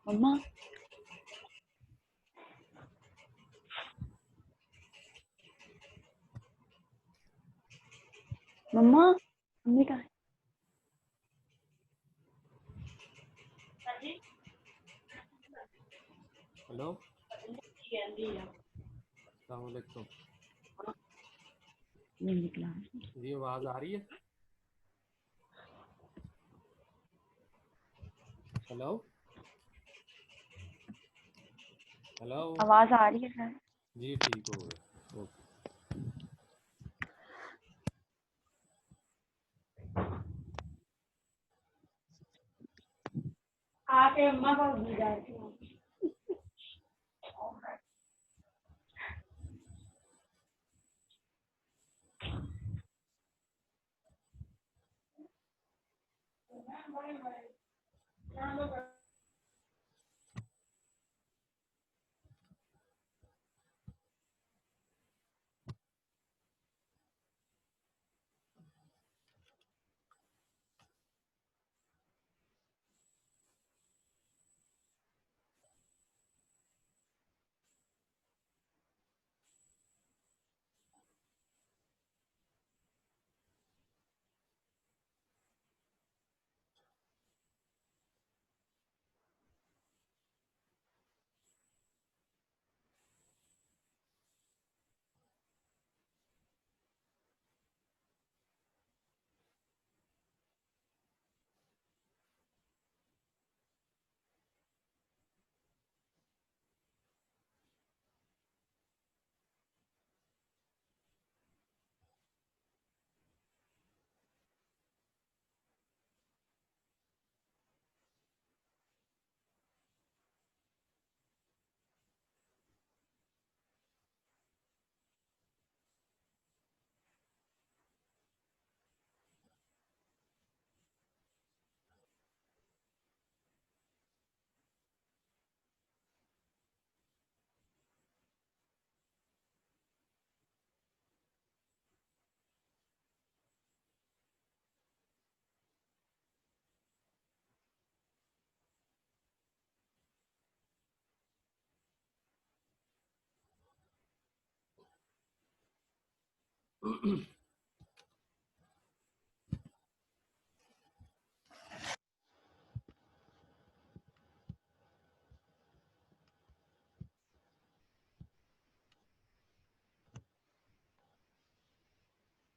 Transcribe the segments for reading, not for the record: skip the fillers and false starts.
मम्मा मम्मा mummy कहाँ है? Hello, अस्सलाम वालेकुम। नहीं निकला। जी आवाज आ रही है? Hello hello. आवाज आ रही है सर? जी ठीक हो गया। ओके। आके अम्मा को भी जाती हूँ।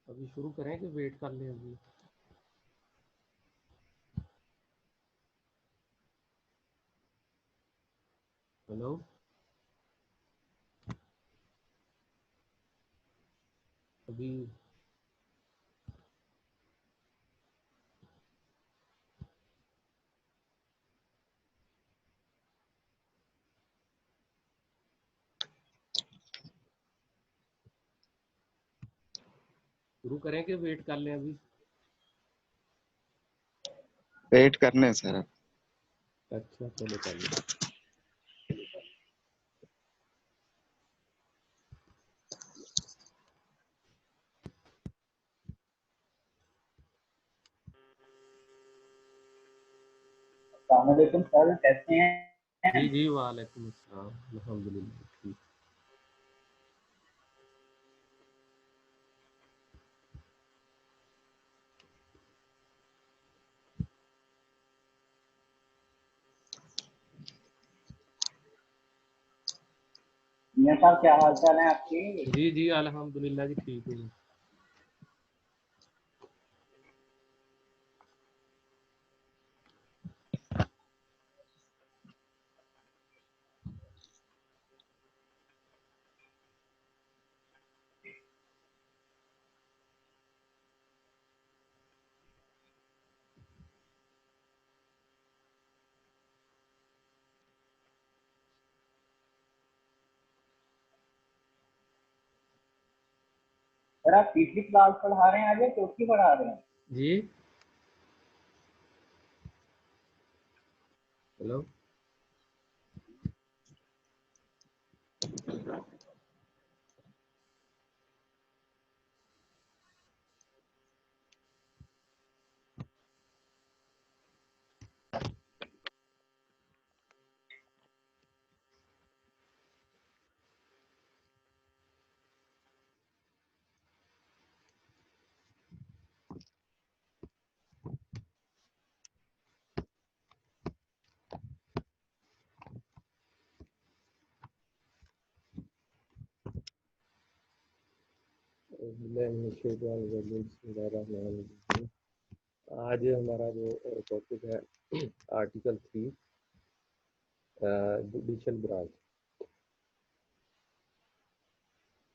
अभी शुरू करें कि वेट कर लें अभी? हेलो अभी शुरू करें कि वेट कर लें अभी? वेट करने सर। अच्छा चलो चलिए। अस्सलामुअलैकुम सर, कैसे हैं? जी जी वालेकुम अस्सलाम। अल्हम्दुलिल्लाह ठीक। मियां साहब क्या हाल चाल है आपकी? जी जी अल्हम्दुलिल्लाह जी ठीक हूँ। सर आप तीसरी क्लास पढ़ा रहे हैं आज या चौथी पढ़ा रहे हैं? जी हेलो आज हमारा जो टॉपिक है आर्टिकल 3 जुडिशल ब्रांच।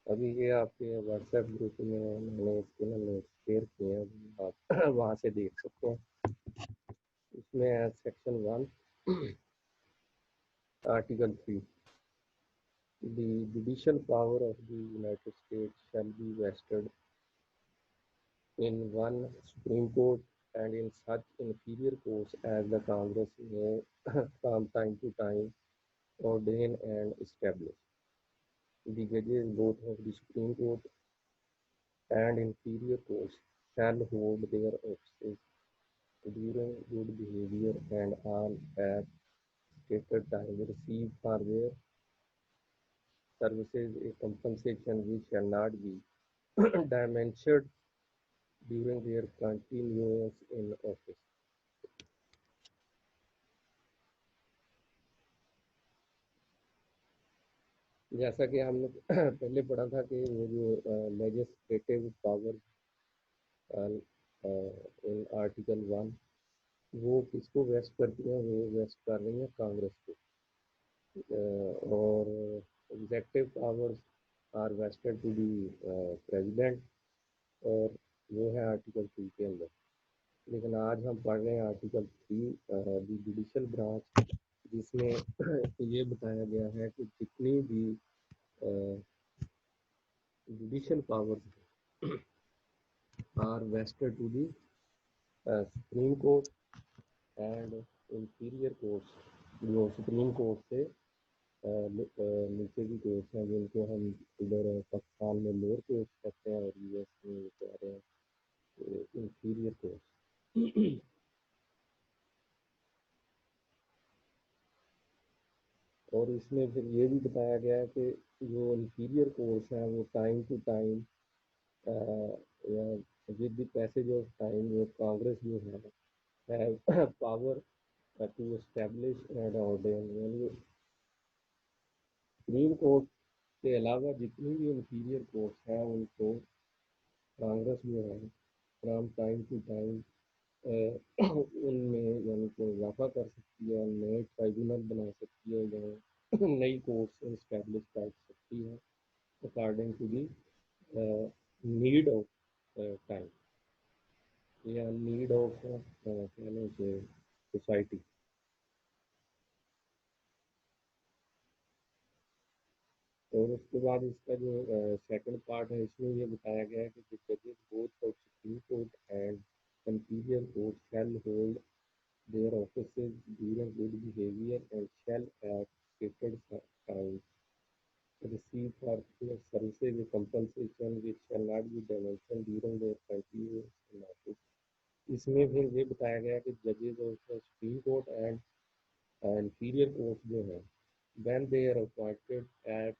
अभी ये आपके व्हाट्सएप ग्रुप में मैंने इसके ना नोट्स शेयर किए हैं, आप वहाँ से देख सकते हैं। इसमें है section 1 article 3, the judicial power of the United States shall be vested in one Supreme Court and in such inferior courts as the Congress may from time to time ordain and establish. The judges both of the Supreme Court and inferior courts shall hold their offices during good behavior and on at stated time receive for their services a compensation which shall not be diminished during their continuance in office. जैसा कि हमने पहले पढ़ा था कि वो जो legislative power in article 1 वो किसको वेस्ट करती है, वो वेस्ट कर रही है कांग्रेस को, और executive powers are vested to the president, और वो है आर्टिकल 3 के अंदर। लेकिन आज हम पढ़ रहे हैं आर्टिकल 3 दी जुडिशल ब्रांच, जिसमें ये बताया गया है कि जितनी भी judicial powers are vested to the supreme court and inferior courts, जो सुप्रीम कोर्ट से नीचे की कोर्ट्स हैं जिनको हम इधर पाकिस्तान में लोअर कोर्ट्स कहते हैं और यूएस में कह रहे हैं इंफीरियर कोर्ट्स। और इसमें फिर ये भी बताया गया है कि जो इंफीरियर कोर्ट्स हैं वो time to time with the passage of time वो कांग्रेस जो है power to establish and ordain, यानी सुप्रीम कोर्ट के अलावा जितनी भी इंफीरियर कोर्ट्स हैं उनको कांग्रेस जो है फ्रॉम टाइम टू टाइम उनमें यानी कि इजाफा कर सकती है, नए ट्राइब्यूनल बना सकती है या नई कोर्ट्स इस्टेब्लिश कर सकती है according to the need of time या नीड ऑफ कहने से सोसाइटी। और उसके बाद इसका जो सेकंड पार्ट है इसमें ये बताया गया है कि जजेस both of supreme court and inferior court shall hold their offices during good behavior and shall at stated times receive for their services a compensation which shall not be diminished during their continuance in office. इसमें फिर ये बताया गया कि जजेस of supreme court and inferior court जो है when they are appointed at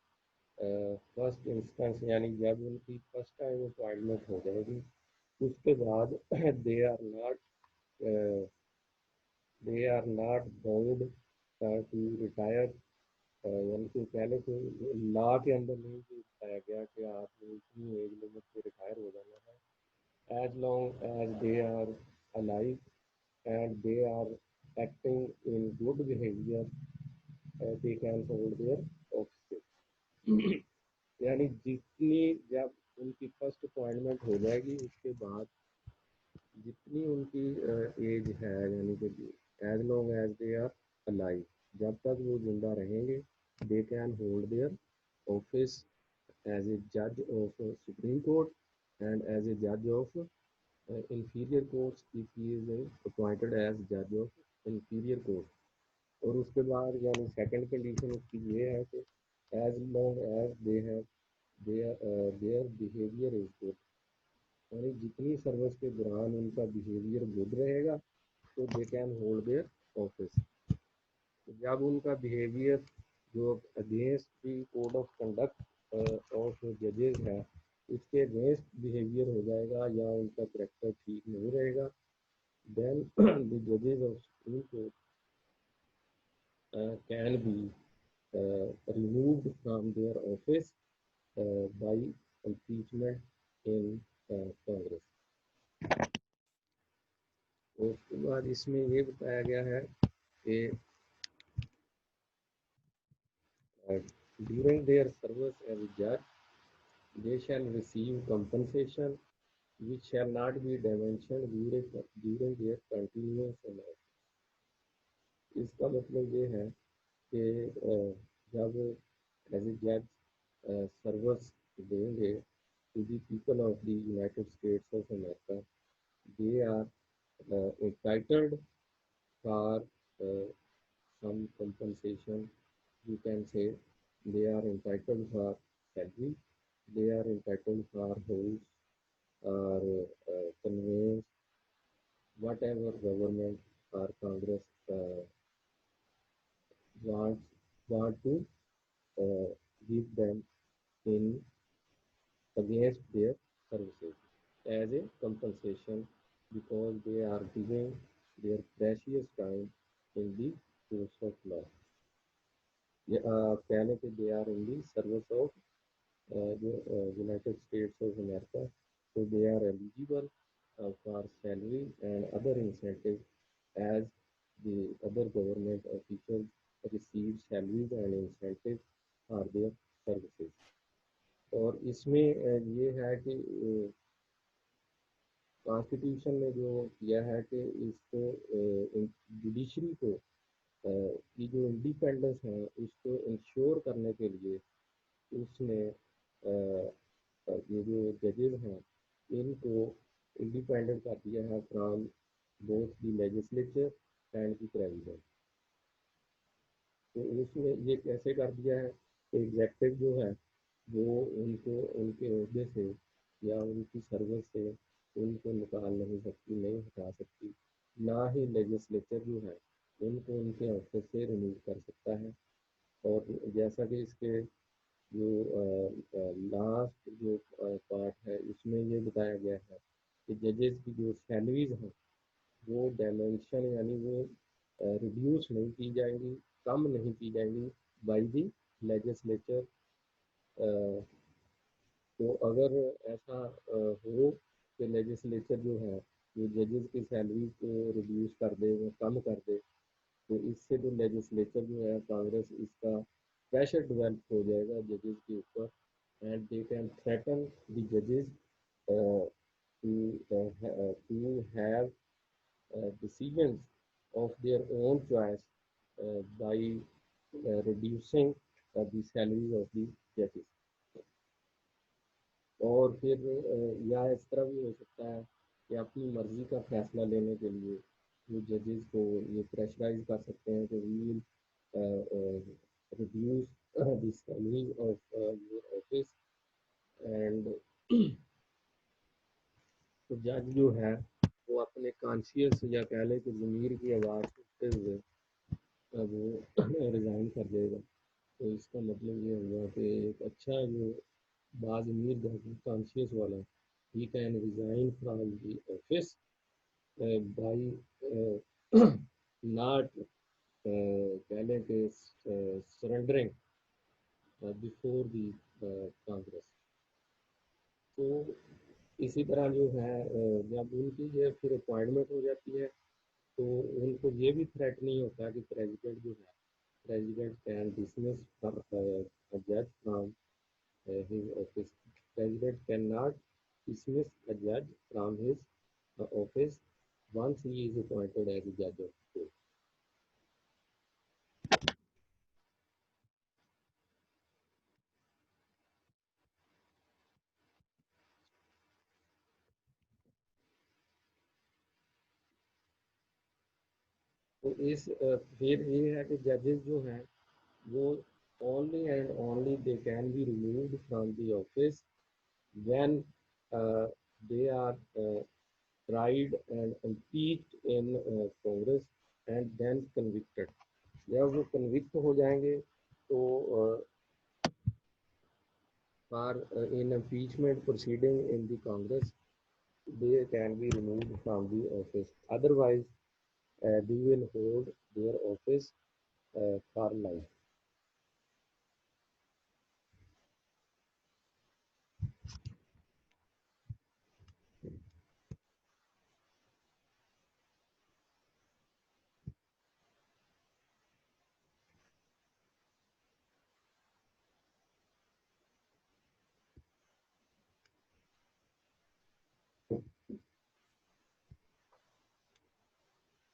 first instance, यानी जब उनकी फर्स्ट टाइम अपॉइंटमेंट हो जाएगी उसके बाद they are not bound to retire, यानी कि पहले से लॉ के अंदर नहीं बताया गया कि आपने इतनी एज लिमिट पे रिटायर हो जाना है, as long as they are alive and they are acting in good behaviour they can hold their office. यानी जितनी जब उनकी फर्स्ट अपॉइंटमेंट हो जाएगी उसके बाद जितनी उनकी एज है, यानी कि as long as they are alive, जब तक वो जिंदा रहेंगे दे can hold their office as a जज of supreme court and as a जज of inferior courts if he is appointed as जज ऑफ इंफीरियर कोर्ट। और उसके बाद यानी सेकंड कंडीशन उसकी ये है कि as long as they have their behaviour is good, यानी जितनी सर्विस के दौरान उनका बिहेवियर गुड रहेगा तो दे कैन होल्ड देयर ऑफिस। जब उनका बिहेवियर जो against the code of conduct of जजेस है उसके अगेंस्ट बिहेवियर हो जाएगा या उनका करेक्टर ठीक नहीं रहेगा, देन द जजेस of supreme court can be removed from their office by impeachment in Congress. उसके बाद इसमें ये बताया गया है कि during their service as a judge, they shall receive compensation which shall not be dimensioned during their continuous service. इसका मतलब ये है कि जब एज ए जज सर्विस देंगे to the people of the United States of America, they are entitled for some compensation. You can say they are entitled for salary, they are entitled for house or conveyance, whatever government or Congress want to give them in against their services as a compensation because they are giving their precious time in the course of law. कहने के they are in the service of the United States of America, so they are eligible for salary and other incentives as the other government officials receive salaries and incentives for their services. और इसमें ये है कि constitution ने जो किया है कि इसको जुडिशरी को की जो इंडिपेंडेंस है उसको इंश्योर करने के लिए उसने ये जो जजेस हैं इनको इंडिपेंडेंट कर दिया है from both the legislature and the president. तो उसमें ये कैसे कर दिया है कि एग्जेक्टिव जो है वो उनको उनके ओहदे से या उनकी सर्विस से उनको निकाल नहीं सकती, नहीं हटा सकती, ना ही लेजिस्लेचर जो है उनको उनके ऑफिस से रिमूव कर सकता है। और जैसा कि इसके जो लास्ट जो पार्ट है उसमें ये बताया गया है कि जजेस की जो सैलरीज हैं वो डायमेंशन यानी वो रिड्यूस नहीं की जाएंगी, कम नहीं की जाएंगी बाय द लेजिस्लेचर। तो अगर ऐसा हो कि लेजिस्लेचर जो है वो जजेस की सैलरी को रिड्यूस कर दे, वो कम कर दे, तो इससे जो लेजिस्लेचर जो है कांग्रेस इसका प्रेशर डेवलप हो जाएगा जजेस के ऊपर and they can threaten the जजेस to have decisions of their own choice by reducing the salaries of the judges. और फिर या इस तरह भी हो सकता है कि अपनी मर्जी का फैसला लेने के लिए वो जजेस को ये प्रेशराइज कर सकते हैं कि we will reduce the salary of your office and तो जज जो है वो अपने कॉन्शियस या कह लें कि ज़मीर की आवाज़ सुनते हुए वो रिज़ाइन कर देगा। तो इसका मतलब ये हुआ कि एक अच्छा जो बाज अमीर कॉन्शियस वाला he can resign from the office by not कह लें कि surrendering before the Congress। तो इसी तरह जो है जब उनकी ये फिर अपॉइंटमेंट हो जाती है तो उनको ये भी थ्रेट नहीं होता कि प्रेसिडेंट जो है प्रेसिडेंट कैन डिसमिस जज from his office. President cannot dismiss a judge from his office once he is appointed as a judge of the court. तो इस फिर ये है कि जजेस जो हैं वो only and only they can be removed from the office when they are tried and impeached in Congress and then convicted। जब वो convict हो जाएंगे तो for in impeachment proceeding in the Congress, they can be removed from the office. Otherwise, they will hold their office for life.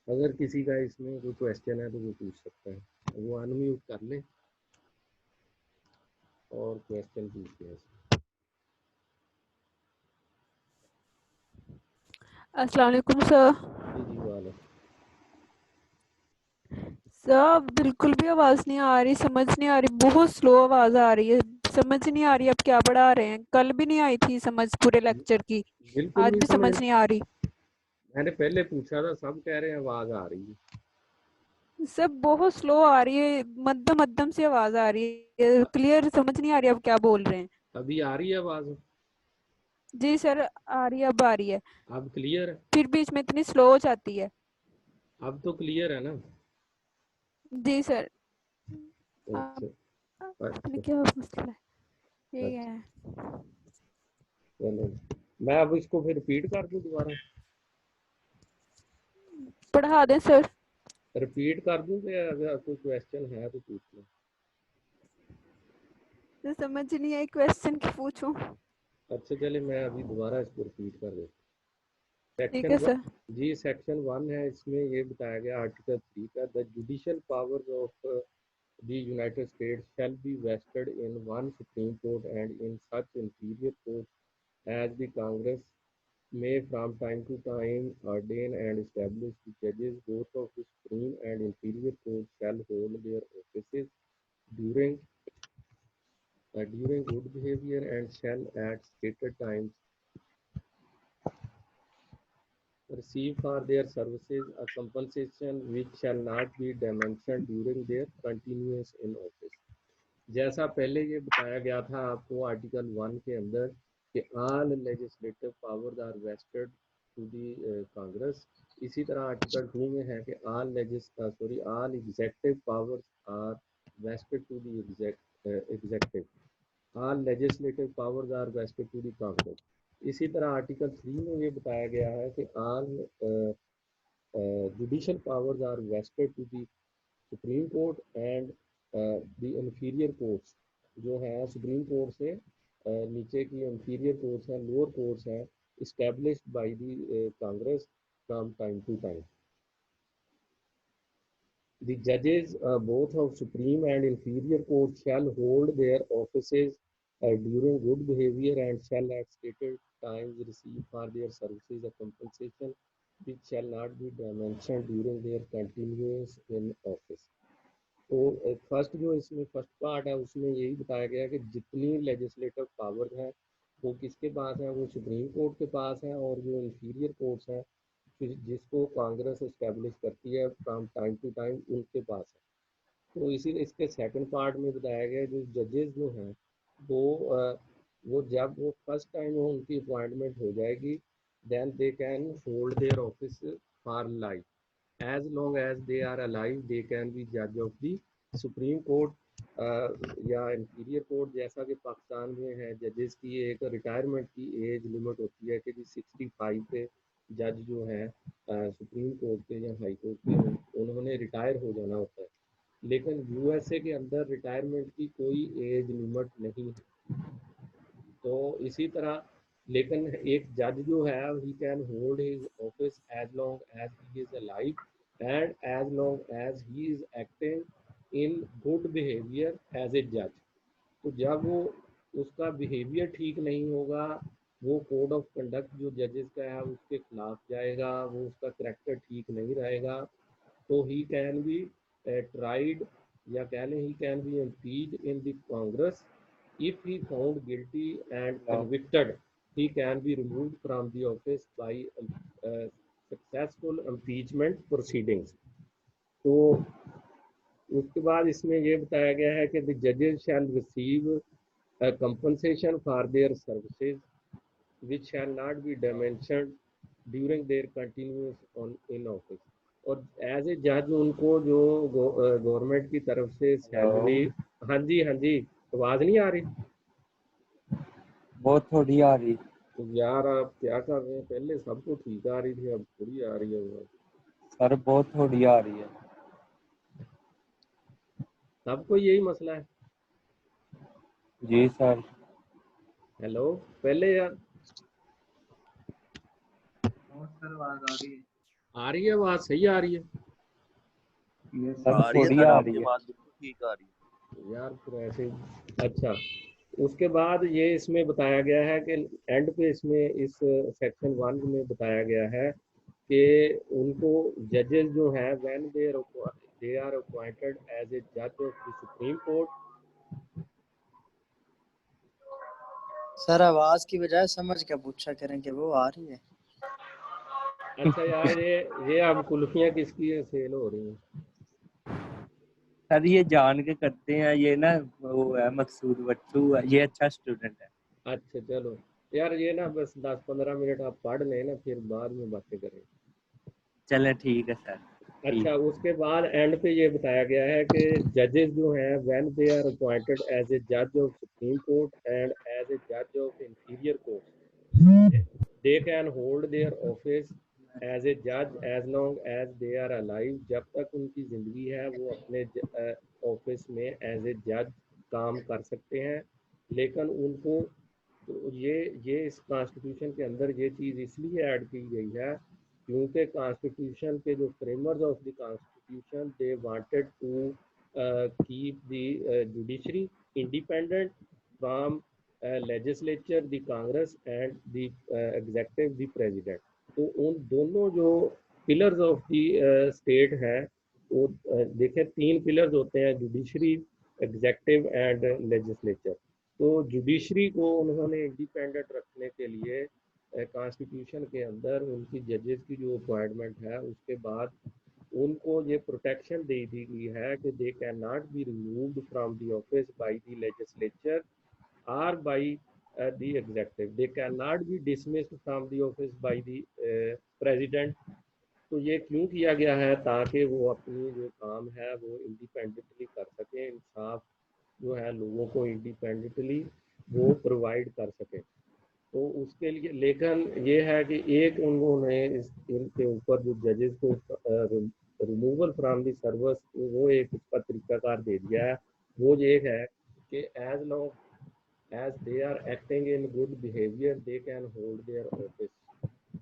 अगर किसी का इसमें कोई क्वेश्चन है तो वो पूछ सकता है, वो अनम्यूट कर ले और क्वेश्चन पूछते हैं। अस्सलाम वालेकुम सर। जी जी वाले। सर बिल्कुल भी आवाज़ नहीं आ रही, समझ नहीं आ रही, बहुत स्लो आवाज़ आ रही है, समझ नहीं आ रही आप क्या पढ़ा रहे हैं। कल भी नहीं आई थी समझ पूरे लेक्चर की, बिल्कुल आज नहीं भी समझ, समझ नहीं आ रही। मैंने पहले पूछा था, सब कह रहे हैं आवाज आ रही है। सब बहुत स्लो आ रही है, मध्यम मध्यम से आवाज़ आ रही है, क्लियर समझ नहीं आ रही आप क्या बोल रहे हैं। अभी आ रही है आवाज? जी सर आ रही है, अब आ रही है, अब क्लियर है? फिर भी इसमें इतनी स्लो हो जाती है। अब तो क्लियर है ना? जी सर। अच्छा। आपने अच्छा। क्या मसला है, यही अच्छा, है। चलो मैं अब इसको फिर रिपीट कर दूं दोबारा? पढ़ा दें सर। रिपीट कर दूं कि अगर कोई क्वेश्चन है तो पूछ लो? तो समझ नहीं आई क्वेश्चन की पूछूं। अच्छा चले, मैं अभी दोबारा इसको रिपीट कर देता हूं। ठीक सेक्शन है सर। जी सेक्शन 1 है, इसमें ये बताया गया आर्टिकल 3 का, the judicial powers of the United States shall be vested in one Supreme Court and in such inferior courts as the Congress may from time to time ordain and establish. The judges both of the Supreme and inferior courts shall hold their offices during during good behavior and shall at stated times receive for their services a compensation which shall not be diminished during their continuance in office. जैसा पहले ये बताया गया था आपको article 1 के अंदर कि all legislative powers are vested to the Congress, इसी तरह आर्टिकल 2 में है कि all executive powers are vested to the executive, all legislative powers are vested to the Congress. इसी तरह आर्टिकल 3 में ये बताया गया है कि all judicial powers are vested to the supreme court and the inferior courts, जो है सुप्रीम कोर्ट से नीचे की इंफीरियर कोर्ट्स हैं, लोअर कोर्ट्स हैं, established by the Congress from time to time. The judges both of supreme and inferior court shall hold their offices during good behavior and shall at stated times receive for their services a compensation which shall not be diminished during their continuance in office। तो first जो इसमें first part है उसमें यही बताया गया कि जितनी लेजिस्लेटिव पावर हैं वो किसके पास है, वो सुप्रीम कोर्ट के पास है, और जो इंफीरियर कोर्ट्स हैं जिसको कांग्रेस इस्टेब्लिश करती है फ्रॉम टाइम टू टाइम उनके पास है। तो इसी इसके सेकंड पार्ट में बताया गया जो जजेस जो हैं वो वो जब वो फर्स्ट टाइम वो उनकी अपॉइंटमेंट हो जाएगी then they can hold their office for life, as long as they are alive they can be judge of the supreme court या इंफीरियर कोर्ट। जैसा कि पाकिस्तान में है जजेस की एक रिटायरमेंट की एज लिमिट होती है कि जी 65 पे जज जो है सुप्रीम कोर्ट के या हाई कोर्ट के उन्होंने रिटायर हो जाना होता है, लेकिन यूएसए के अंदर रिटायरमेंट की कोई एज लिमिट नहीं है। तो इसी तरह लेकिन एक जज जो है he can hold his office as long as he is alive and as long as he is acting in good behaviour as a जज। तो जब वो उसका बिहेवियर ठीक नहीं होगा, वो कोड ऑफ कंडक्ट जो जजेस का है उसके खिलाफ जाएगा, वो उसका करेक्टर ठीक नहीं रहेगा, तो ही कैन बी ट्राइड या कह लें he can be impeached in the Congress if he found guilty and convicted he can be removed from the office by successful impeachment proceedings। तो उसके बाद इसमें ये बताया गया है कि द जजेस शैल receive compensation for their services which shall not be diminished during their continuance on in office। और एज ए जज उनको जो गवर्नमेंट की तरफ से सैलरी। हाँ जी हाँ जी, आवाज़ नहीं आ रही? बहुत थोड़ी आ रही। तो यार आप क्या कर रहे हैं, पहले सबको ठीक आ रही थी अब थोड़ी आ रही है वो। सर बहुत थोड़ी आ रही है। सबको यही मसला है? जी सर। हेलो, पहले यार सर आवाज आ रही है। आ रही है आवाज? सही आ रही है सर आ रही है थोड़ी सर, आ आपकी रही है। आवाज बिल्कुल ठीक आ रही है। यार? फिर ऐसे अच्छा, उसके बाद ये इसमें बताया गया है कि एंड पे इसमें इस सेक्शन 1 में बताया गया है कि उनको जजेस जो हैं when they are appointed as a जज of the supreme court. Sir आवाज की बजाय समझ क्या पूछा करें कि वो आ रही है। अच्छा यार, ये अब कुल्फियाँ किसकी सेल हो रही हैं? सर ये जान के करते हैं, ये ना वो है मकसूद बच्चू, ये अच्छा स्टूडेंट है। अच्छा चलो यार, ये ना बस 10-15 मिनट आप पढ़ लें ना, फिर बाद में बातें करें। चले ठीक है सर। ठीक। अच्छा, उसके बाद एंड पे ये बताया गया है कि जजेस जो हैं when they are appointed as a जज of supreme court and as a जज of inferior court, they can hold their office as a जज as long as they are alive. जब तक उनकी ज़िंदगी है वो अपने ऑफिस में एज ए जज काम कर सकते हैं। लेकिन उनको तो ये इस कॉन्स्टिट्यूशन के अंदर ये चीज़ इसलिए ऐड की गई है क्योंकि कॉन्स्टिट्यूशन के जो framers of the constitution they wanted to keep the judiciary independent from legislature, the Congress and the executive, the president. तो उन दोनों जो पिलर्स ऑफ द स्टेट है वो देखें, 3 पिलर्स होते हैं, जुडिशरी, एग्जेक्टिव एंड लेजिस्लेचर। तो जुडिशरी को उन्होंने इंडिपेंडेंट रखने के लिए कॉन्स्टिट्यूशन के अंदर उनकी जजेस की जो अपॉइंटमेंट है उसके बाद उनको ये प्रोटेक्शन दे दी गई है कि दे can not be removed from the office by the legislature or by the executive. They cannot be dismissed from the office by the president. तो ये क्यों किया गया है? ताकि वो अपनी जो काम है वो इंडिपेंडेंटली कर सकें, इंसाफ जो है लोगों को इंडिपेंडेंटली वो प्रोवाइड कर सकें। तो उसके लिए लेकिन ये है कि एक उन्होंने इनके ऊपर जो जजेस को रिमूवल फ्रॉम द सर्विस, वो एक उसका तरीकाकार दे दिया है। वो ये है कि as long as they are acting in good behavior they can hold their office।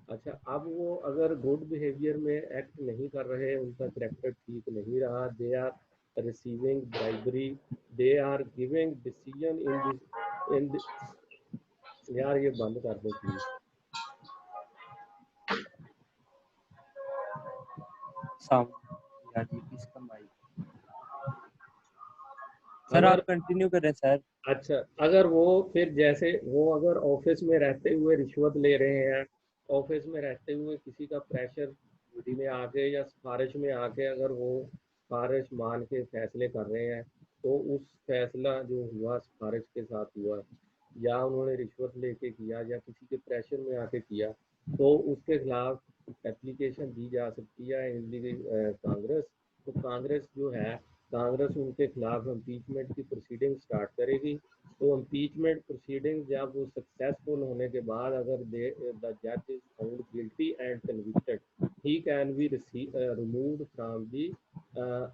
अच्छा, अब वो अगर गुड बिहेवियर में एक्ट नहीं कर रहे, उनका करेक्टर ठीक नहीं रहा, they are receiving bribery, they are giving decision in यार ये बंद कर दो प्लीज। यार ये किसका माइक? सर आप कंटिन्यू करें सर। अच्छा, अगर वो फिर जैसे वो अगर ऑफिस में रहते हुए रिश्वत ले रहे हैं, ऑफिस में रहते हुए किसी का प्रेशर में आके या सिफारिश में आके अगर वो सिफारिश मान के फैसले कर रहे हैं, तो उस फैसला जो हुआ सिफारिश के साथ हुआ या उन्होंने रिश्वत लेके किया या किसी के प्रेशर में आके किया, तो उसके खिलाफ एप्लीकेशन दी जा सकती है इन कांग्रेस। तो कांग्रेस जो है, कांग्रेस उनके खिलाफ इम्पीचमेंट की प्रोसीडिंग स्टार्ट करेगी। तो इम्पीचमेंट प्रोसीडिंग जब वो सक्सेसफुल होने के बाद अगर द जज is found guilty and convicted, he can be removed from the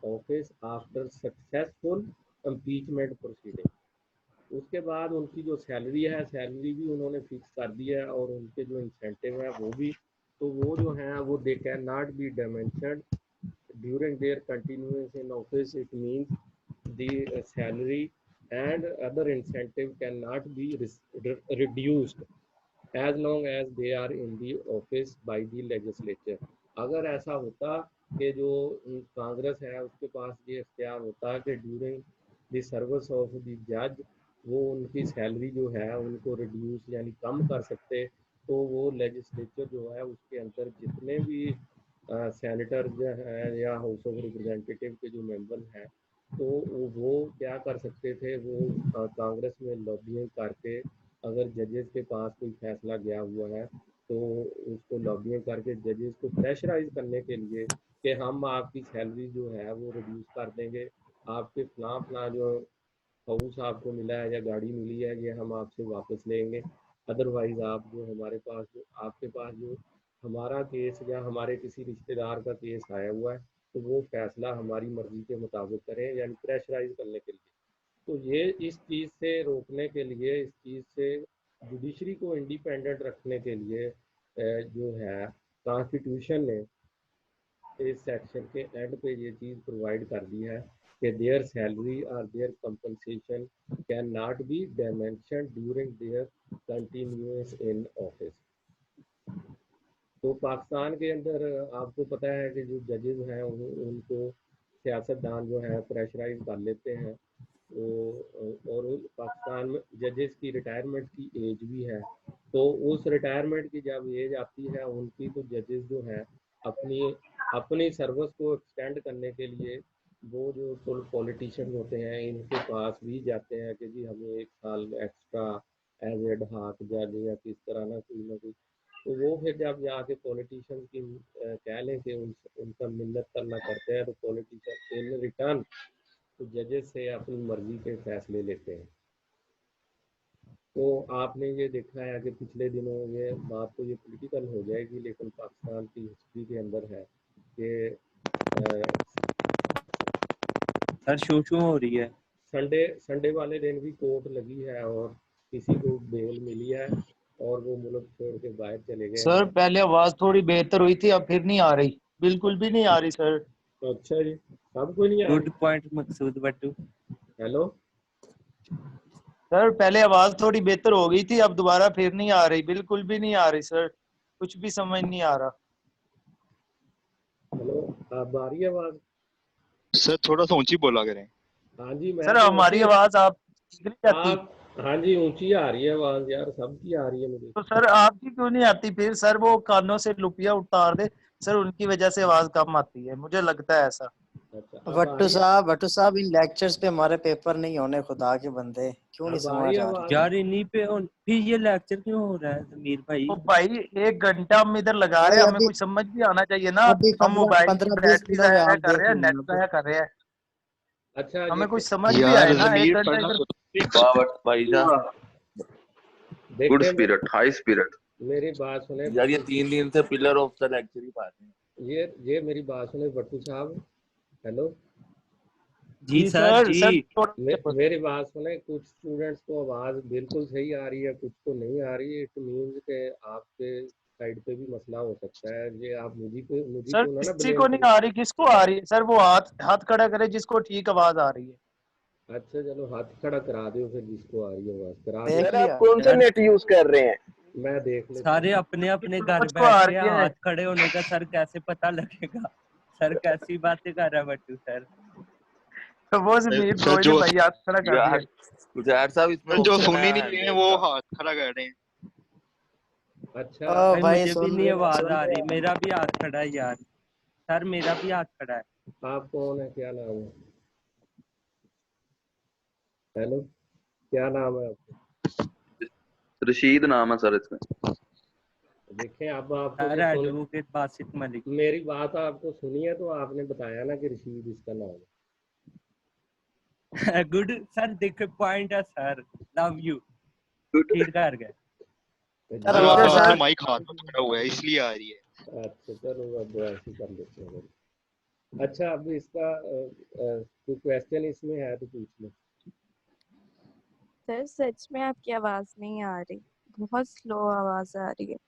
office after successful impeachment proceeding. उसके बाद उनकी जो सैलरी है, सैलरी भी उन्होंने फिक्स कर दी है और उनके जो इंसेंटिव है वो भी, तो वो जो है वो they can not be diminished during their continuance in office. It means the salary and other incentive cannot be reduced as long as they are in the office by the legislature। अगर ऐसा होता कि जो कांग्रेस है उसके पास ये इख्तियार होता कि during the service of the जज वो उनकी सैलरी जो है उनको रिड्यूस यानी कम कर सकते, तो वो लेजिस्लेचर जो है उसके अंदर जितने भी सेनेटर जो हैं या हाउस ऑफ रिप्रेजेंटेटिव के जो मेंबर हैं, तो वो क्या कर सकते थे, वो कांग्रेस में लॉबिंग करके अगर जजेस के पास कोई फैसला गया हुआ है तो उसको लॉबिंग करके जजेस को प्रेशराइज करने के लिए कि हम आपकी सैलरी जो है वो रिड्यूस कर देंगे, आपके फलां जो हाउस आपको मिला है या गाड़ी मिली है ये हम आपसे वापस लेंगे, अदरवाइज आप जो हमारे पास जो आपके पास जो हमारा केस या हमारे किसी रिश्तेदार का केस आया हुआ है तो वो फैसला हमारी मर्जी के मुताबिक करें, यानी प्रेशराइज करने के लिए। तो ये इस चीज़ से रोकने के लिए, इस चीज़ से जुडिशरी को इंडिपेंडेंट रखने के लिए जो है कॉन्स्टिट्यूशन ने इस सेक्शन के एंड पे ये चीज़ प्रोवाइड कर दी है कि देयर सैलरी और their compensation can not be dimension during their continuous in office. तो पाकिस्तान के अंदर आपको पता है कि जो जजेस हैं उनको सियासतदान जो है प्रेशराइज कर लेते हैं। और पाकिस्तान में जजेस की रिटायरमेंट की एज भी है, तो उस रिटायरमेंट की जब एज आती है उनकी, तो जजेस जो हैं अपनी सर्विस को एक्सटेंड करने के लिए वो जो पॉलिटिशियन होते हैं इनके पास भी जाते हैं कि जी हमें 1 साल एक्स्ट्रा एज एड हाक जज या किस तरह ना कोई, तो वो फिर जब जाके पॉलिटिशियन की कह लें कि उनका मिन्नत करना करते हैं, तो पॉलिटिशियन इन रिटर्न तो जजेस से अपनी मर्जी के फैसले लेते हैं। तो आपने ये देखा है कि पिछले दिनों ये बात तो ये पॉलिटिकल हो जाएगी, लेकिन पाकिस्तान की हिस्ट्री के अंदर है कि सर शो हो रही है। संडे वाले दिन भी कोर्ट लगी है और किसी को बेल मिली है और वो मुल्क छोड़ के बाहर चले गए सर हैं। पहले आवाज थोड़ी बेहतर हुई थी, अब फिर नहीं आ रही, बिल्कुल भी नहीं आ रही सर। अच्छा जी, सब कोई नहीं आ गुड पॉइंट मकसूद बट्टू। हेलो सर पहले आवाज थोड़ी बेहतर हो गई थी, अब दोबारा फिर नहीं आ रही, बिल्कुल भी नहीं आ रही सर, कुछ भी समझ नहीं आ रहा। हेलो, अब आ रही है आवाज? सर थोड़ा सा ऊंची बोला करें। हाँ जी, मैं सर तो हमारी आवाज आप ठीक नहीं आती? आप हाँ जी, ऊंची आ रही है आवाज यार, सबकी आ रही है मुझे। तो सर आपकी क्यों नहीं आती फिर? सर वो कानों से लुपिया उतार दे सर, उनकी वजह से आवाज कम आती है, मुझे लगता है ऐसा। अच्छा, अब आ रही है? भट्टू साहब इन लेक्चर्स पे हमारे पेपर नहीं होने, खुदा के बंदे क्यों नहीं अब आ रही समझ है आ रही? आवाज? यार इन्हीं पे फिर ये लेक्चर क्यों हो रहा है जमीर भाई? तो भाई 1 घंटा हम इधर लगा रहे हैं, हमें कुछ समझ भी आना चाहिए ना। अभी हम मोबाइल की 15-20 बैटरी मिनट जाया आप कर देख रहे हैं, लेना। नेट जाया कर रहे हैं, अच्छा हमें ये कुछ समझ भी यार आए ना। 1 जमीर घंटा पढ़ना इधर वाह भाईजान, गुड देखिए स्पिरिट, हाई स्पिरिट। मेरी बात सुने यार ये 3 दिन से पिलर ऑफ द लेक्चर ही पा रहे हैं। ये मेरी बात सुने भट्टू साहब। हेलो जी सर जी। मेरी बात सुने, कुछ स्टूडेंट्स को आवाज बिल्कुल सही आ रही है, कुछ को नहीं आ रही है। इट मींस के आपके साइड पे भी मसला हो सकता है। ये आप मुझे सर को ना किसी ब्लेम को नहीं करें। आ रही, किसको आ रही है सर? वो हाथ खड़ा करे जिसको ठीक आवाज आ रही है। अच्छा चलो, हाथ खड़ा करा दो फिर जिसको आ रही है आवाज, करा देख दो। सर, लिया। आप कौन सा नेट यूज कर रहे हैं? मैं देख लेता सारे हूँ। अपने अपने घर मुझको आ बैठे हैं, रही है। हाथ खड़े होने का सर कैसे पता लगेगा? सर कैसी बातें कर रहा है बट्टू सर? तो वो जमीर सर ब्रो ने जो भाई हाथ खड़ा कर दिया। यार साहब इसमें जो ऑप्शन सुन ही नहीं है रहे हैं नेट वो का। हाथ खड़ा कर रहे हैं। अच्छा ओ भाई भाई मुझे भी सुन नहीं रहे आवाज सुन आ रही, रहे मेरा भी हाथ खड़ा है यार। सर मेरा भी हाथ खड़ा है। आप कौन है, क्या नाम है? हेलो, क्या नाम है आपका? रशीद नाम है सर इसमें। देखें, अब आपको सर ये सुन, एडवोकेट बासित मलिक। मेरी बात आपको सुनी है तो आपने बताया ना कि रशीद इसका नाम है। गुड सर, देखो पॉइंट है सर, लव यू। ठीक कर गए। सर सर आवाज आपका आ माइक हाथ में पकड़ा हुआ है इसलिए आ रही है। अच्छा चलो, अब ऐसे कर लेते हैं। अच्छा, अब इसका कोई क्वेश्चन इसमें है तो पूछ लो। सर सच में आपकी आवाज नहीं आ रही, बहुत स्लो आवाज आ रही है।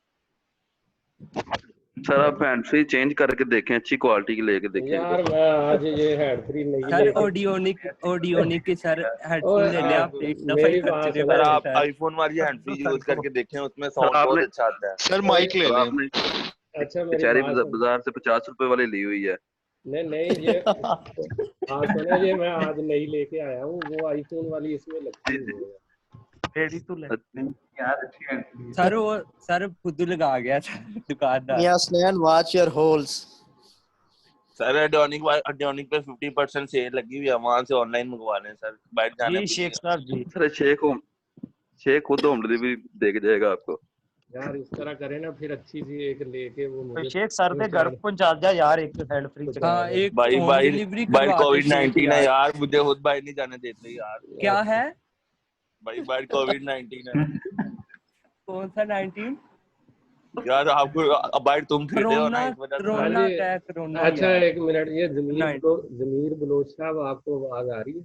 सर आप हैंड फ्री चेंज करके देखें, अच्छी क्वालिटी की लेके देखें। यार मैं आज ये हेड फ्री नहीं सर लेके ऑडियोनिक की सर हेडफोन ले ले आप, एक दफा ही मेरी बात खर्चने सुनो। सर वाले आप सर। आईफोन वाली हैंड फ्री यूज करके देखें, उसमें साउंड बहुत अच्छा आता है। सर माइक ले तो लें। आपने अच्छा मेरी बेचारी बात सुनो। बाजार से 50 रुपए वाली ली हुई है। नहीं ये आज सुनो, ये मैं आज नहीं लेके आया हूँ, वो आईफोन वाली इसमें लगती हुई है। सर वो सर खुद लगा गया था दुकानदार। यास्नैन वॉच योर होल्स। सर एडोनिक पे 50% सेल लगी हुई है, वहां से ऑनलाइन मंगवा लें सर, बाहर जाने जी शेख साहब जी। सर शेख खुद होम डिलीवरी दे के जाएगा आपको। यार इस तरह करे ना, फिर अच्छी सी एक लेके वो तो मुझे शेख सर दे घर पहुंचा दिया यार, एक हेड फ्री पहुंचा चला। हाँ दे। एक भाई होम भाई डिलीवरी भाई करवा दे शेख कोविड-19 है यार। यार, मुझे खुद बाहर नहीं जाने देते यार। क्या है? भाई बाहर कोविड-19 है कौन सा 19? यार। आपको बाहर तुम फिर रहे हो ना, इस वजह से हाँ कोरोना जी। क्या है कोरोना अच्छा यार। एक मिनट, ये नाइन। जमीर बलोच साहब, आपको आवाज आ रही है?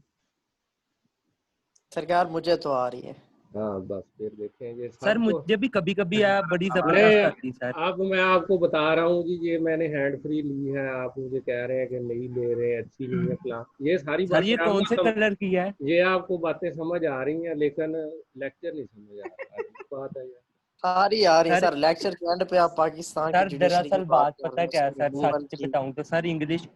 सरकार मुझे तो आ रही है। हाँ बस फिर देखें ये सर सब तो मुझे भी कभी कभी बड़ी नहीं, जबरदस्त आती सर। अब मैं आपको बता रहा हूँ जी, ये मैंने हैंड फ्री ली है, आप मुझे कह रहे हैं कि नहीं ले रहे हैं, अच्छी नहीं है फलां, ये सारी सर ये बातें कौन से आपको कलर की है? ये आपको बातें समझ आ रही हैं, लेकिन लेक्चर नहीं समझ आ रहा, अजीब बात है यार। सारी आ रही है सर सर, लेक्चर के एंड पे आप पाकिस्तान की सर जुडिशरी की दरअसल बात बात कर पता रहे है हो, क्या है उसमें सर, वुमेन सच की। बताऊं तो सर इंग्लिश,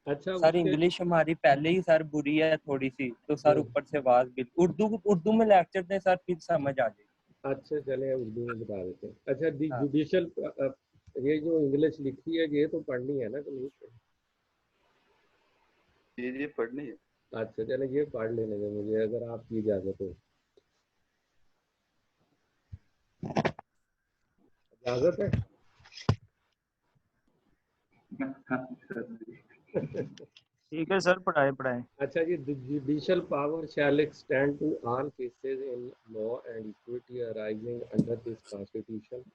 अच्छा सर उसके इंग्लिश हमारी पहले ही सर बुरी है थोड़ी सी, तो सर हम्म, ऊपर से आवाज भी उर्दू में लेक्चर दें सर, फिर समझ आ जाएगी। अच्छा चले उर्दू में बता देते हैं। अच्छा दी हाँ जुडिशल, ये जो इंग्लिश लिखी है ये तो पढ़नी है ना कि नहीं? ये पढ़नी है। अच्छा चले ये पढ़ लेने दें मुझे, अगर आपकी इजाजत हो। इजाजत है? ठीक है सर, पढ़ाए पढ़ाए। अच्छा जी, the judicial power shall extend to all cases in law and equity arising under this constitution,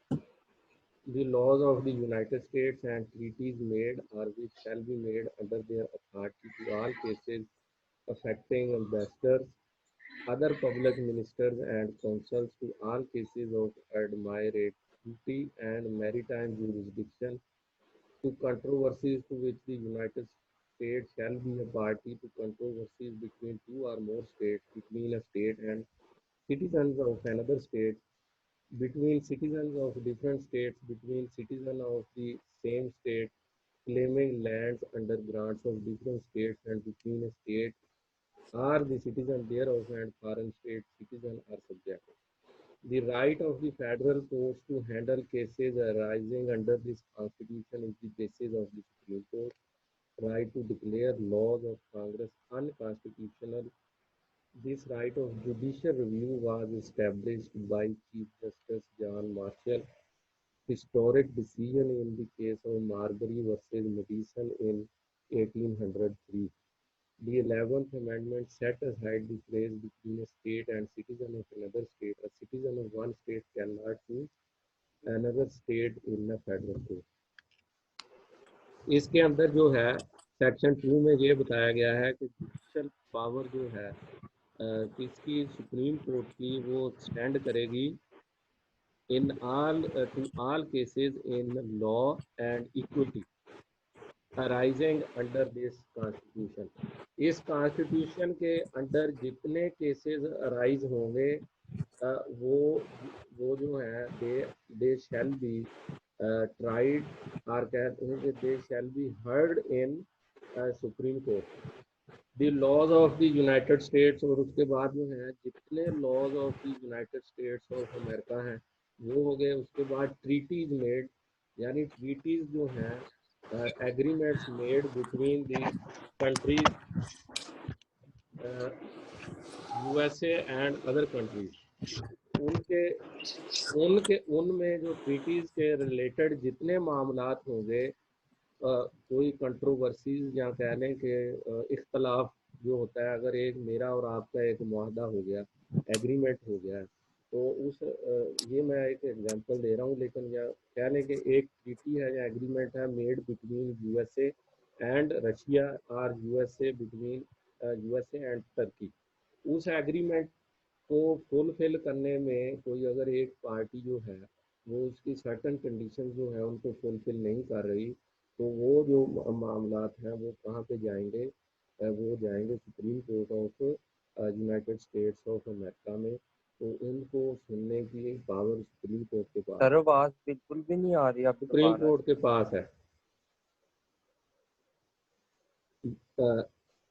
the laws of the United States and treaties made or which shall be made under their authority, to all cases affecting ambassadors, other public ministers and consuls, to all cases of admiralty and maritime jurisdiction, to controversies to which the United States shall be a party, to controversies between two or more states, between a state and citizens of another state, between citizens of different states, between citizens of the same state claiming lands under grants of different states, and between a state or the citizen thereof and foreign state citizen are subject. The right of the federal courts to handle cases arising under this constitution is the basis of the Supreme Court right to declare laws of Congress unconstitutional. This right of judicial review was established by Chief Justice John Marshall. Historic decision in the case of Marbury versus Madison in 1803. The 11th Amendment set aside the phrase between a state and citizen of another state. A citizen of one state cannot choose another state in a federal court. इसके अंदर जो है section 2 में ये बताया गया है कि जुडिशल पावर जो है किसकी, सुप्रीम कोर्ट की, वो एक्सटेंड करेगी in all to all cases in law and equity arising under this constitution. इस कॉन्स्टिट्यूशन के अंडर जितने केसेस अराइज होंगे वो जो है दे शैल बी ट्राइड, और कहते हैं कि they shall be heard in supreme court. The laws of the United states, और उसके बाद जो है जितने laws of the United states of America हैं वो हो गए। उसके बाद ट्रीटीज मेड, यानी ट्रीटीज जो हैं agreements made between the countries USA and other countries, उनके उनके उनमें जो ट्रीटीज के रिलेटेड जितने मामलात होंगे, कोई कंट्रोवर्सीज या कह लें कि इख्तलाफ जो होता है, अगर एक मेरा और आपका एक मुआहदा हो गया, एग्रीमेंट हो गया, तो उस ये मैं एक एग्जांपल दे रहा हूँ, लेकिन या कह लें कि एक ट्रीटी है या एग्रीमेंट है made between USA and Russia, और USA between USA and Turkey. उस एग्रीमेंट को फुलफिल करने में कोई अगर एक पार्टी जो है वो उसकी सर्टन कंडीशन जो है उनको फुलफिल नहीं कर रही, तो वो जो मामलात हैं वो कहाँ पे जाएंगे? वो जाएंगे supreme court of United states of America में। तो उनको सुनने की पावर सुप्रीम कोर्ट के पास सर है। आवाज बिल्कुल भी नहीं आ रही आप सुप्रीम दोबारा। कोर्ट के पास है।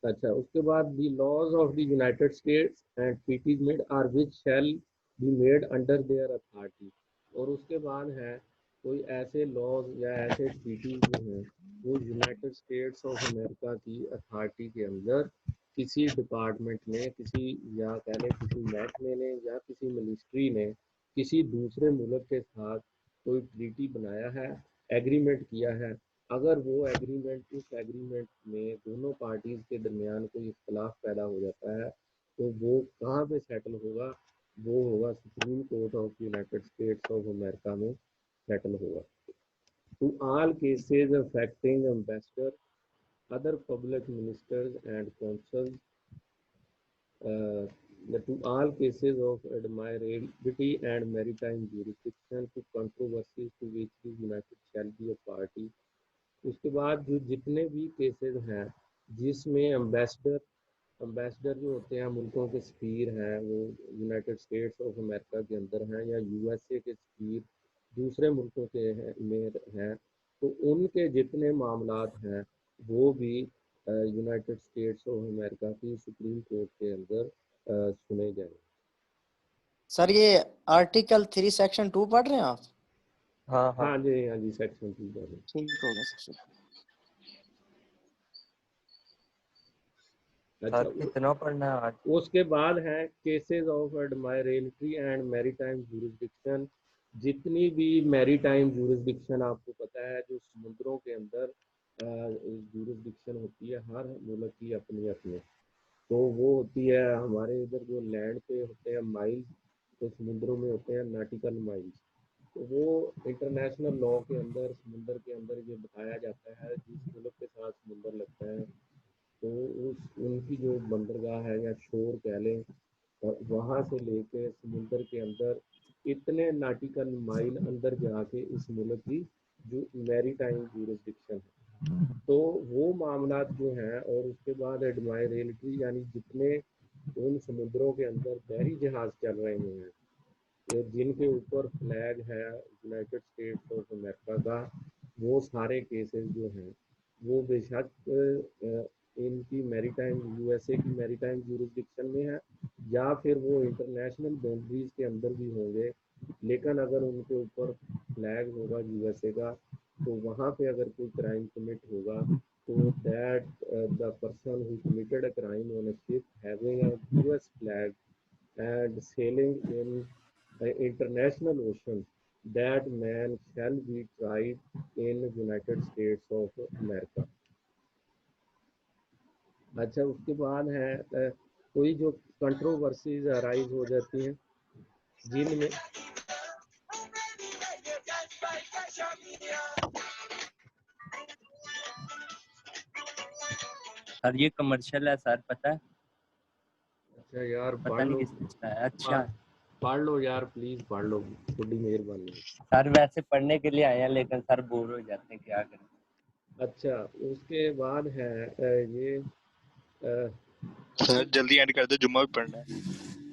अच्छा, उसके बाद the laws of the United States and treaties made are which shall be made under their authority. और उसके बाद है कोई ऐसे लॉज या ऐसे ट्रीटीज जो हैं वो यूनाइटेड स्टेट्स ऑफ अमेरिका की अथॉरिटी के अंदर किसी डिपार्टमेंट ने, किसी या कह लें किसी महकमे ने या किसी मिनिस्ट्री ने किसी दूसरे मुल्क के साथ कोई ट्रीटी बनाया है, एग्रीमेंट किया है, अगर वो एग्रीमेंट, उस एग्रीमेंट में दोनों पार्टीज के दरमियान कोई इख्तलाफ पैदा हो जाता है, तो वो कहाँ पे सेटल होगा? वो होगा supreme court of United states of America में सेटल होगा। To all cases affecting ambassador, other public ministers and consuls, to all cases of admiralty and maritime jurisdiction to controversies to which the United shall be a party। उसके बाद जो जितने भी cases हैं जिसमें ambassador जो होते हैं मुल्कों के सफीर हैं वो यूनाइटेड स्टेट्स ऑफ अमेरिका के अंदर हैं या यूएसए के सफीर दूसरे मुल्कों के में हैं, तो उनके जितने मामलात हैं वो भी यूनाइटेड स्टेट्स ऑफ अमेरिका की सुप्रीम कोर्ट के अंदर सुने जाएंगे। सर ये आर्टिकल 3 सेक्शन 2 पढ़ रहे हैं आप? हाँ हाँ जी सेक्शन 2 पढ़ रहे हैं। ठीक होगा सर। अच्छा, कितना पढ़ना है आज? उसके बाद है cases of admiralty and maritime jurisdiction. जितनी भी मैरीटाइम जुरिसडिक्शन आपको पता है जो समुद्रों के अंदर जुरिसडिक्शन होती है, हर मुल्क की अपनी अपनी, तो वो होती है हमारे इधर जो लैंड पे होते हैं माइल्स, तो समुद्रों में होते हैं नॉटिकल माइल्स। तो वो इंटरनेशनल लॉ के अंदर समुद्र के अंदर ये बताया जाता है जिस मुल्क के साथ समुद्र लगता है तो उनकी जो बंदरगाह है या शोर कह लें, वहाँ से लेके समुद्र के अंदर इतने नॉटिकल माइल अंदर जाके इस मुल्क की जो मैरीटाइम जुरिसडिक्शन है, तो वो मामलात जो हैं। और उसके बाद एडमायरल्टी यानी जितने उन समुद्रों के अंदर बहरी जहाज चल रहे हैं जिनके ऊपर फ्लैग है यूनाइटेड स्टेट्स ऑफ अमेरिका का, वो सारे केसेस जो हैं वो बेशक इनकी मैरीटाइम यूएसए की मैरीटाइम जुरिसडिक्शन में है या फिर वो इंटरनेशनल बाउंड्रीज के अंदर भी होंगे, लेकिन अगर उनके ऊपर फ्लैग होगा यूएसए का तो वहाँ पे अगर कोई क्राइम कमिट होगा तो that the person who committed a crime on a ship having a US flag and sailing in international ocean, that man shall be tried in United States of America। अच्छा, उसके बाद है कोई जो controversies arise हो जाती हैं जिनमें सर ये कमर्शियल है सर, पता है? अच्छा यार पता पढ़ नहीं लो, किसने चलाया। अच्छा पढ़ लो यार प्लीज, पढ़ लो, थोड़ी मेहरबानी। सर वैसे पढ़ने के लिए आए हैं लेकिन सर बोर हो जाते हैं, क्या करें। अच्छा, उसके बाद है ये सर जल्दी एंड कर दो, जुम्मा भी पढ़ना है।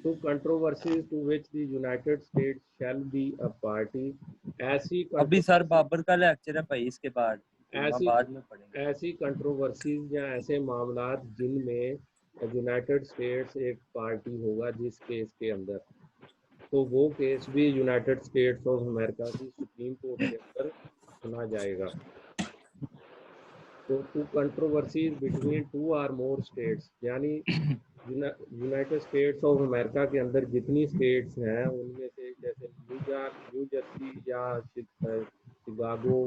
to controversies to which the United States shall be a party। ऐसी अभी सर बाबर का लेक्चर है भाई, इसके बाद बाद में पढ़ेंगे। ऐसी कंट्रोवर्सीज या ऐसे मामलात जिनमें यूनाइटेड स्टेट्स एक पार्टी होगा जिस केस के अंदर, तो वो केस भी यूनाइटेड स्टेट्स ऑफ अमेरिका की सुप्रीम कोर्ट के अंदर सुना जाएगा। तो टू कंट्रोवर्सीज बिटवीन 2 और मोर स्टेट्स, यानी यूनाइटेड स्टेट्स ऑफ अमेरिका के अंदर जितनी स्टेट्स हैं उनमें से जैसे न्यू जर्सी या शिकागो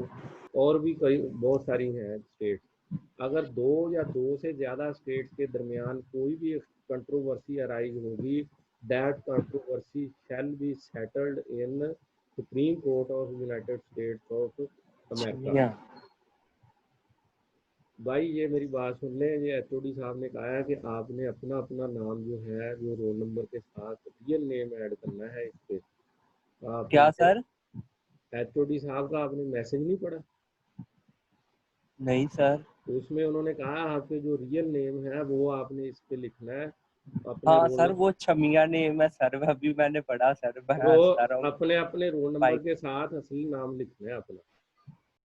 और भी कई बहुत सारी हैं स्टेट्स, अगर 2 या 2 से ज़्यादा स्टेट्स के दरमियान कोई भी कंट्रोवर्सी अराइज होगी, that controversy shall be settled in supreme court of United states of America. भाई ये मेरी बात सुन लें, ये एचओडी साहब ने कहा है कि आपने अपना अपना नाम जो है जो रोल नंबर के साथ रियल नेम ऐड करना है इस पे। क्या सर? एचओडी साहब का आपने मैसेज नहीं पढ़ा? नहीं सर। तो उसमें उन्होंने कहा आपके जो रियल नेम है वो आपने इस पे लिखना है। हाँ सर वो छमिया नेम है सर, अभी मैंने पढ़ा सर। वो अपने रोल नंबर के साथ असली नाम लिखना है अपना।